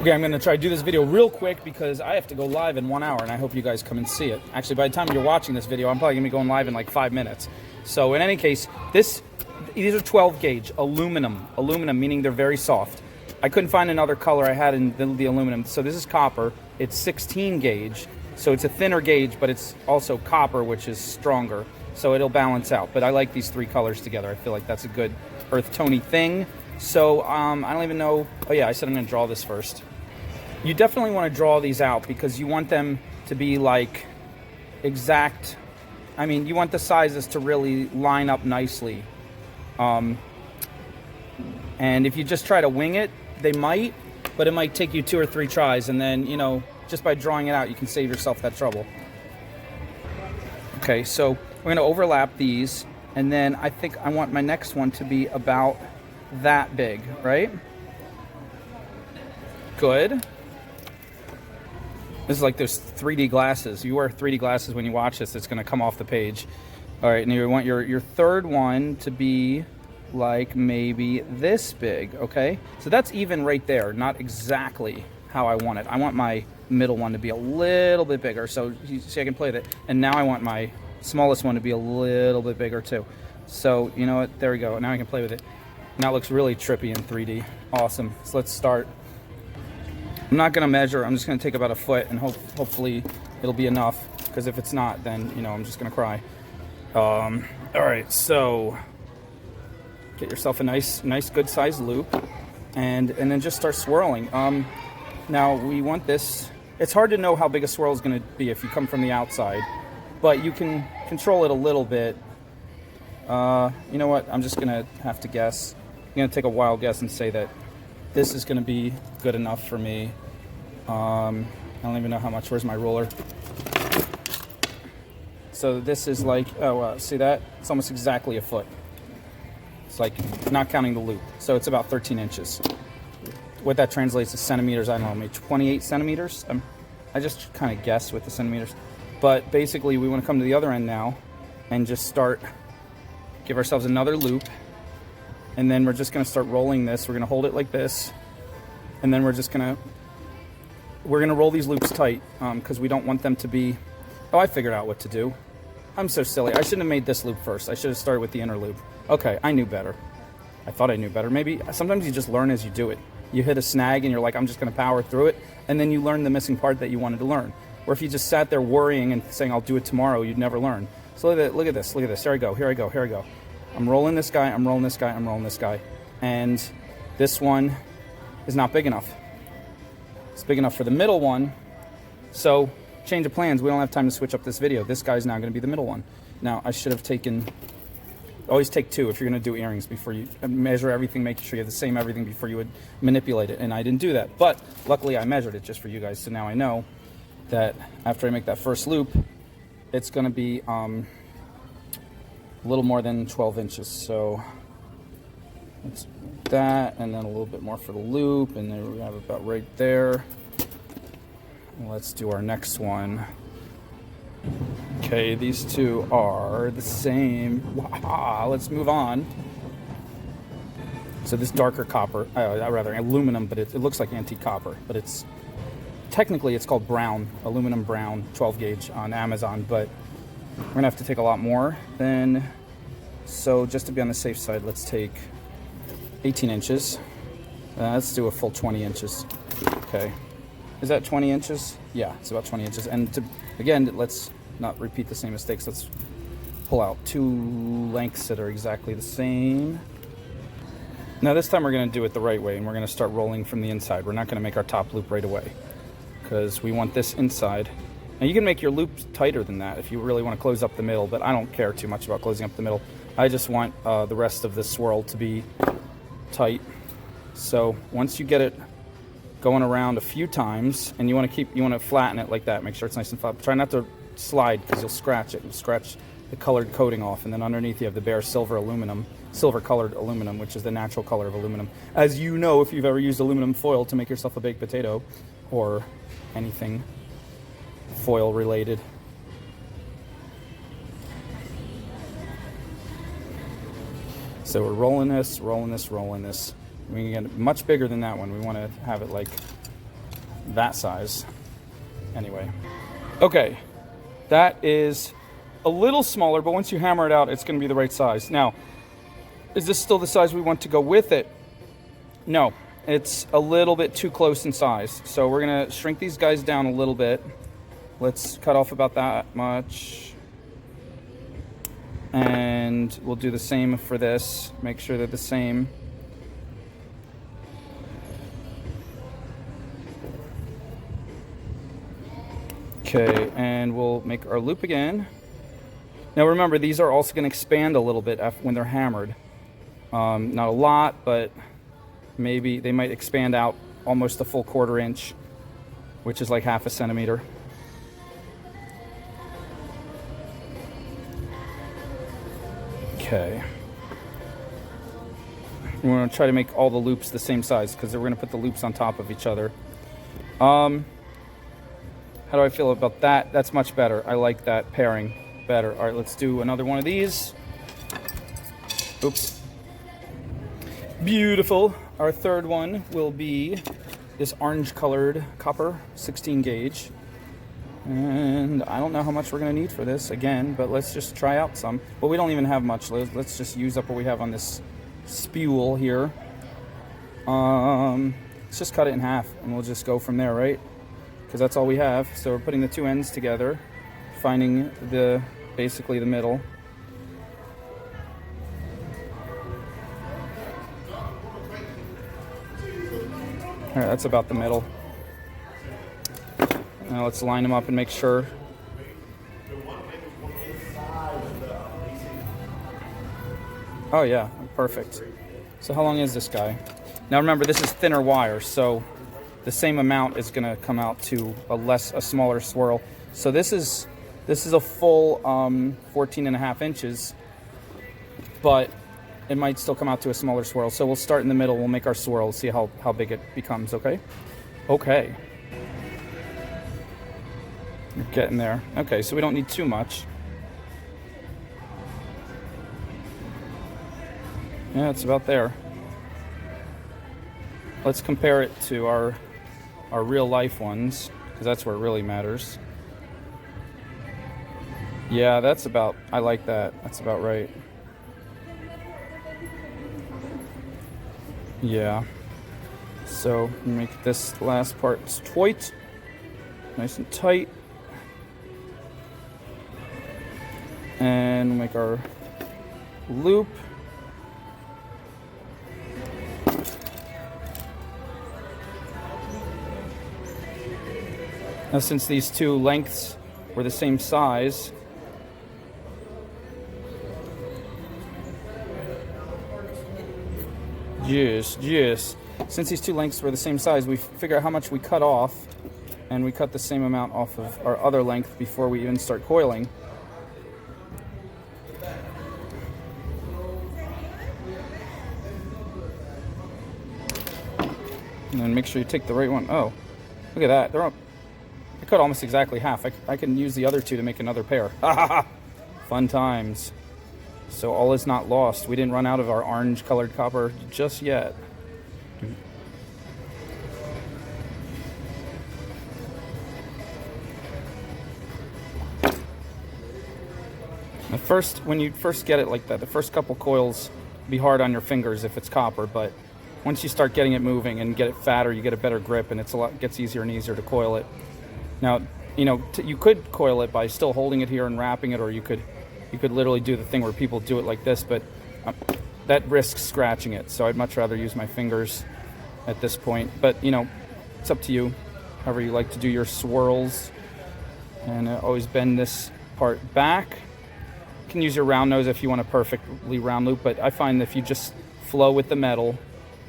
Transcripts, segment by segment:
Okay, I'm going to try to do this video real quick because I have to go live in 1 hour, and I hope you guys come and see it. Actually, by the time you're watching this video, I'm probably going to be going live in like 5 minutes. So in any case, these are 12 gauge aluminum. Aluminum, meaning they're very soft. I couldn't find another color I had in the aluminum. So this is copper. It's 16 gauge. So it's a thinner gauge, but it's also copper, which is stronger. So it'll balance out. But I like these three colors together. I feel like that's a good earth tone-y thing. So I don't even know. Oh yeah, I said I'm going to draw this first. You definitely want to draw these out because you want them to be like exact. I mean, you want the sizes to really line up nicely. And if you just try to wing it, they might, but it might take you 2 or 3 tries. And then, you know, just by drawing it out, you can save yourself that trouble. Okay, so we're going to overlap these. And then I think I want my next one to be about that big, right? Good. This is like those 3D glasses. You wear 3D glasses when you watch this, it's going to come off the page. All right, and you want your third one to be like maybe this big, okay? So that's even right there, not exactly how I want it. I want my middle one to be a little bit bigger, so you see I can play with it. And now I want my smallest one to be a little bit bigger too. So, you know what, there we go. Now I can play with it. Now it looks really trippy in 3D. Awesome, so let's start. I'm not going to measure. I'm just going to take about a foot and hopefully it'll be enough, because if it's not, then, you know, I'm just going to cry. All right, so get yourself a nice good sized loop and then just start swirling. Now we want this. It's hard to know how big a swirl is going to be if you come from the outside, but you can control it a little bit. You know what? I'm just going to have to guess. I'm going to take a wild guess and say that this is going to be good enough for me. I don't even know how much. Where's my ruler? So this is like, oh, see that? It's almost exactly a foot. It's like, not counting the loop. So it's about 13 inches. What that translates to centimeters, I don't know, maybe 28 centimeters? I just kind of guess with the centimeters. But basically, we want to come to the other end now and just start, give ourselves another loop. And then we're just going to start rolling this. We're going to hold it like this. And then we're going to roll these loops tight because we don't want them to be, oh, I figured out what to do. I'm so silly. I shouldn't have made this loop first. I should have started with the inner loop. Okay, I knew better. I thought I knew better. Maybe sometimes you just learn as you do it. You hit a snag and you're like, I'm just going to power through it. And then you learn the missing part that you wanted to learn. Or if you just sat there worrying and saying, I'll do it tomorrow, you'd never learn. So look at this. Here I go. I'm rolling this guy, I'm rolling this guy. And this one is not big enough. It's big enough for the middle one. So, change of plans. We don't have time to switch up this video. This guy's now going to be the middle one. Now, I should have taken... Always take 2 if you're going to do earrings before you measure everything, making sure you have the same everything before you would manipulate it. And I didn't do that. But, luckily, I measured it just for you guys. So now I know that after I make that first loop, it's going to be... a little more than 12 inches, so let's do that, and then a little bit more for the loop, and then we have about right there. Let's do our next one. Okay, these two are the same. Wow, let's move on. So this darker copper, rather aluminum, but it looks like antique copper, but it's technically it's called brown, aluminum brown, 12 gauge on Amazon, but we're gonna have to take a lot more than, so just to be on the safe side, let's take 18 inches. Let's do a full 20 inches. Okay. Is that 20 inches? Yeah, it's about 20 inches. And again, let's not repeat the same mistakes. Let's pull out 2 lengths that are exactly the same. Now this time we're gonna do it the right way, and we're gonna start rolling from the inside. We're not gonna make our top loop right away because we want this inside. Now you can make your loops tighter than that if you really want to close up the middle, but I don't care too much about closing up the middle. I just want the rest of this swirl to be tight. So once you get it going around a few times, and you want to flatten it like that, make sure it's nice and flat. Try not to slide because you'll scratch it. You'll scratch the colored coating off, and then underneath you have the bare silver colored aluminum, which is the natural color of aluminum. As you know, if you've ever used aluminum foil to make yourself a baked potato or anything foil related. So we're rolling this. We can get it much bigger than that one. We want to have it like that size. Anyway. Okay. That is a little smaller, but once you hammer it out, it's going to be the right size. Now, is this still the size we want to go with it? No. It's a little bit too close in size. So we're going to shrink these guys down a little bit. Let's cut off about that much. And we'll do the same for this. Make sure they're the same. Okay, and we'll make our loop again. Now remember, these are also going to expand a little bit when they're hammered. Not a lot, but maybe they might expand out almost a full 1/4 inch, which is like 1/2 centimeter. Okay. We're going to try to make all the loops the same size because we're going to put the loops on top of each other. How do I feel about that? That's much better. I like that pairing better. All right, let's do another one of these. Oops. Beautiful. Our third one will be this orange colored copper 16 gauge. And I don't know how much we're going to need for this again, but let's just try out some. Well, we don't even have much. Let's just use up what we have on this spool here. Let's just cut it in half and we'll just go from there, right? Because that's all we have. So we're putting the two ends together, finding basically the middle. All right, that's about the middle. Now let's line them up and make sure. Oh yeah, perfect. So how long is this guy? Now remember, this is thinner wire, so the same amount is going to come out to a smaller swirl. So this is a full 14.5 inches, but it might still come out to a smaller swirl. So we'll start in the middle. We'll make our swirl, see how big it becomes. Okay. Okay. You're getting there. Okay, so we don't need too much. Yeah, it's about there. Let's compare it to our real life ones, because that's where it really matters. Yeah, I like that. That's about right. Yeah. So make this last part tight, nice and tight. And make our loop. Now, since these two lengths were the same size, yes. Since these two lengths were the same size, we figure out how much we cut off, and we cut the same amount off of our other length before we even start coiling. And then make sure you take the right one. Oh, look at that. They're up. I cut almost exactly half. I can use the other two to make another pair. Fun times. So all is not lost. We didn't run out of our orange colored copper just yet. When you first get it like that, the first couple coils be hard on your fingers if it's copper, but once you start getting it moving and get it fatter, you get a better grip, and gets easier and easier to coil it. Now, you could coil it by still holding it here and wrapping it, or you could literally do the thing where people do it like this, but that risks scratching it. So I'd much rather use my fingers at this point. But it's up to you, however you like to do your swirls. And always bend this part back. You can use your round nose if you want a perfectly round loop, but I find that if you just flow with the metal,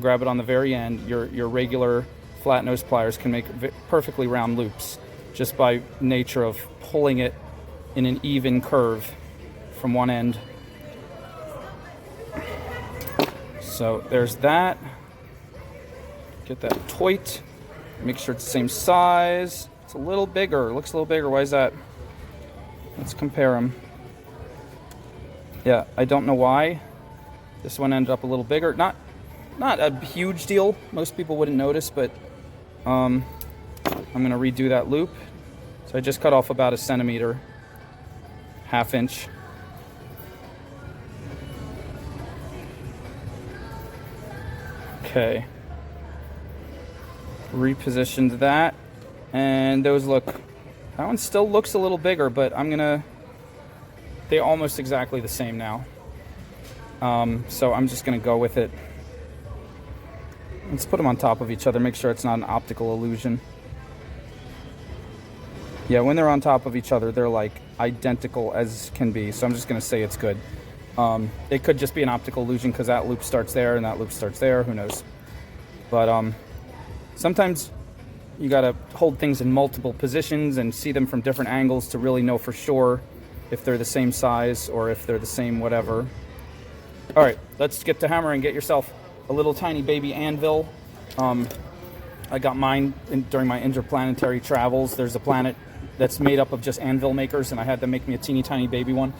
grab it on the very end, your regular flat nose pliers can make perfectly round loops just by nature of pulling it in an even curve from one end. So there's that. Get that tight. Make sure it's the same size. It's a little bigger. It looks a little bigger. Why is that? Let's compare them. Yeah, I don't know why. This one ended up a little bigger. Not a huge deal. Most people wouldn't notice, but I'm going to redo that loop. So I just cut off about 1 centimeter, 1/2 inch. Okay. Repositioned that, and those look, that one still looks a little bigger, but they're almost exactly the same now. So I'm just gonna go with it. Let's put them on top of each other, make sure it's not an optical illusion. Yeah, when they're on top of each other, they're like identical as can be, so I'm just gonna say it's good. It could just be an optical illusion because that loop starts there and that loop starts there, who knows. But sometimes you gotta hold things in multiple positions and see them from different angles to really know for sure if they're the same size or if they're the same whatever. All right, let's get to hammering. Get yourself a little tiny baby anvil. I got mine during my interplanetary travels. There's a planet that's made up of just anvil makers, and I had them make me a teeny tiny baby one.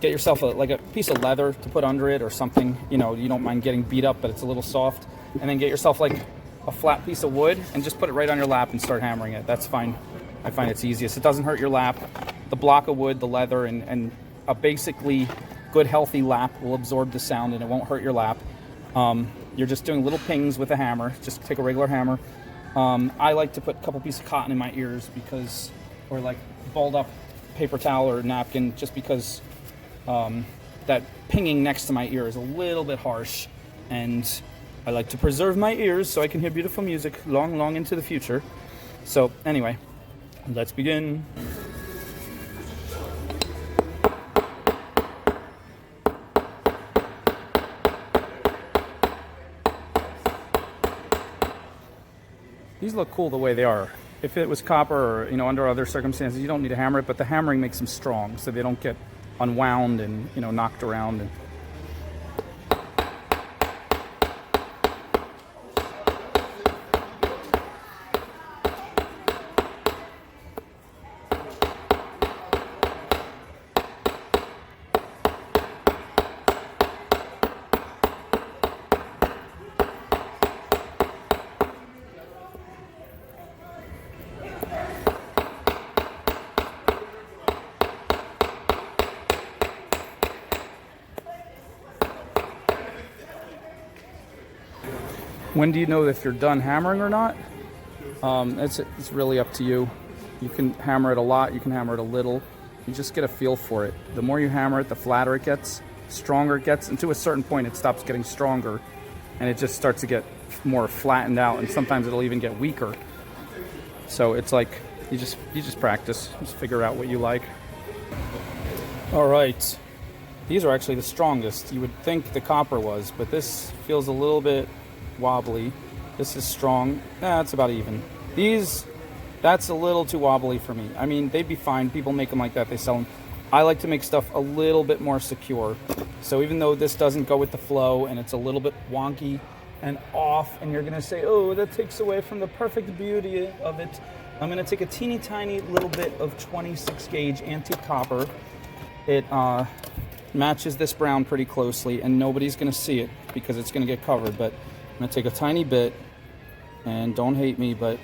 Get yourself a piece of leather to put under it or something, you know, you don't mind getting beat up, but it's a little soft. And then get yourself like a flat piece of wood and just put it right on your lap and start hammering it. That's fine. I find it's easiest. It doesn't hurt your lap. The block of wood, the leather, and a basically good healthy lap will absorb the sound and it won't hurt your lap. You're just doing little pings with a hammer. Just take a regular hammer. I like to put a couple pieces of cotton in my ears because, or like balled up paper towel or napkin, just because that pinging next to my ear is a little bit harsh, and I like to preserve my ears so I can hear beautiful music long, long into the future. So anyway, let's begin. These look cool the way they are. If it was copper or, you know, under other circumstances, you don't need to hammer it, but the hammering makes them strong so they don't get unwound and, you know, knocked around. And when do you know if you're done hammering or not? It's really up to you. You can hammer it a lot, you can hammer it a little. You just get a feel for it. The more you hammer it, the flatter it gets, stronger it gets, and to a certain point it stops getting stronger and it just starts to get more flattened out, and sometimes it'll even get weaker. So it's like you just practice, just figure out what you like. All right, these are actually the strongest. You would think the copper was, but this feels a little bit wobbly. This is strong. It's about even. These, that's a little too wobbly for me. I mean, they'd be fine. People make them like that. They sell them. I like to make stuff a little bit more secure. So even though this doesn't go with the flow and it's a little bit wonky and off, and you're going to say, oh, that takes away from the perfect beauty of it, I'm going to take a teeny tiny little bit of 26 gauge antique copper. It matches this brown pretty closely, and nobody's going to see it because it's going to get covered, but I'm going to take a tiny bit, and don't hate me, but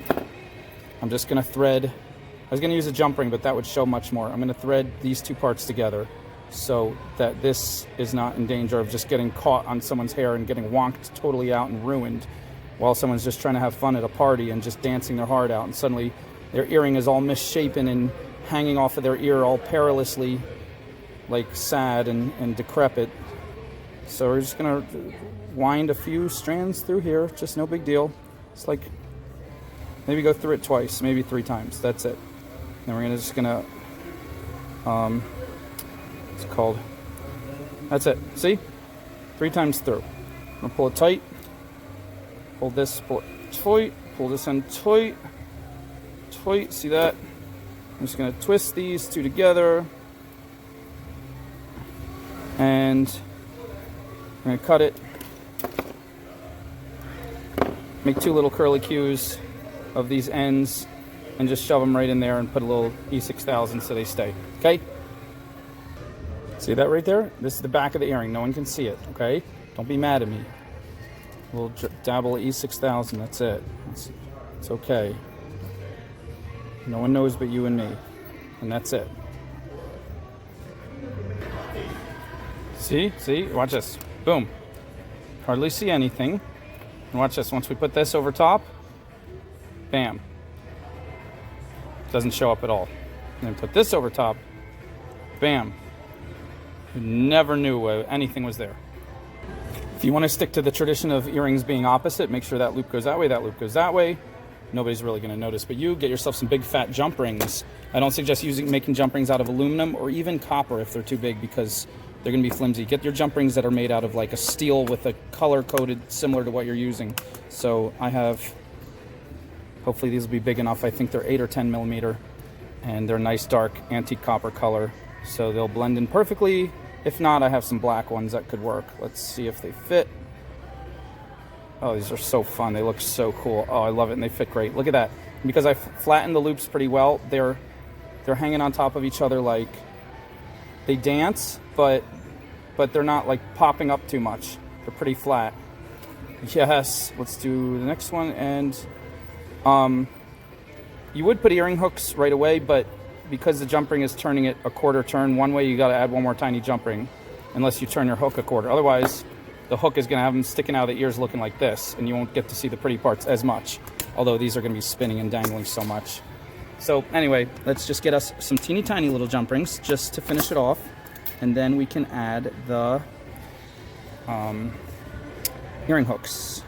I'm just going to thread. I was going to use a jump ring, but that would show much more. I'm going to thread these two parts together so that this is not in danger of just getting caught on someone's hair and getting wonked totally out and ruined while someone's just trying to have fun at a party and just dancing their heart out, and suddenly their earring is all misshapen and hanging off of their ear all perilously, like sad and decrepit. So we're just going to wind a few strands through here, just no big deal. It's like maybe go through it twice, maybe 3 times. That's it. Then we're just gonna it's called, that's it. See, 3 times through. I'm gonna pull it tight, pull this, pull it tight, pull this in tight, tight. See that? I'm just gonna twist these 2 together, and I'm gonna cut it. Make 2 little curly cues of these ends and just shove them right in there and put a little E6000 so they stay, okay? See that right there? This is the back of the earring. No one can see it, okay? Don't be mad at me. A little dabble of E6000, that's it. It's okay. No one knows but you and me. And that's it. See? See? Watch this. Boom. Hardly see anything. And watch this. Once we put this over top, bam. Doesn't show up at all. And then put this over top, bam. You never knew anything was there. If you want to stick to the tradition of earrings being opposite, make sure that loop goes that way, that loop goes that way. Nobody's really going to notice, but you get yourself some big fat jump rings. I don't suggest making jump rings out of aluminum or even copper if they're too big, because they're going to be flimsy. Get your jump rings that are made out of like a steel with a color coded similar to what you're using. So I have, hopefully these will be big enough. I think they're 8 or 10 millimeter, and they're nice dark antique copper color, so they'll blend in perfectly. If not, I have some black ones that could work. Let's see if they fit. Oh, these are so fun. They look so cool. Oh, I love it, and they fit great. Look at that. Because I flattened the loops pretty well, they're hanging on top of each other like they dance, but they're not like popping up too much. They're pretty flat. Yes, let's do the next one. And you would put earring hooks right away, but because the jump ring is turning it a quarter turn one way, you got to add one more tiny jump ring, unless you turn your hook a quarter. Otherwise, the hook is going to have them sticking out of the ears looking like this, and you won't get to see the pretty parts as much, although these are going to be spinning and dangling so much. So anyway, let's just get us some teeny tiny little jump rings just to finish it off, and then we can add the earring hooks.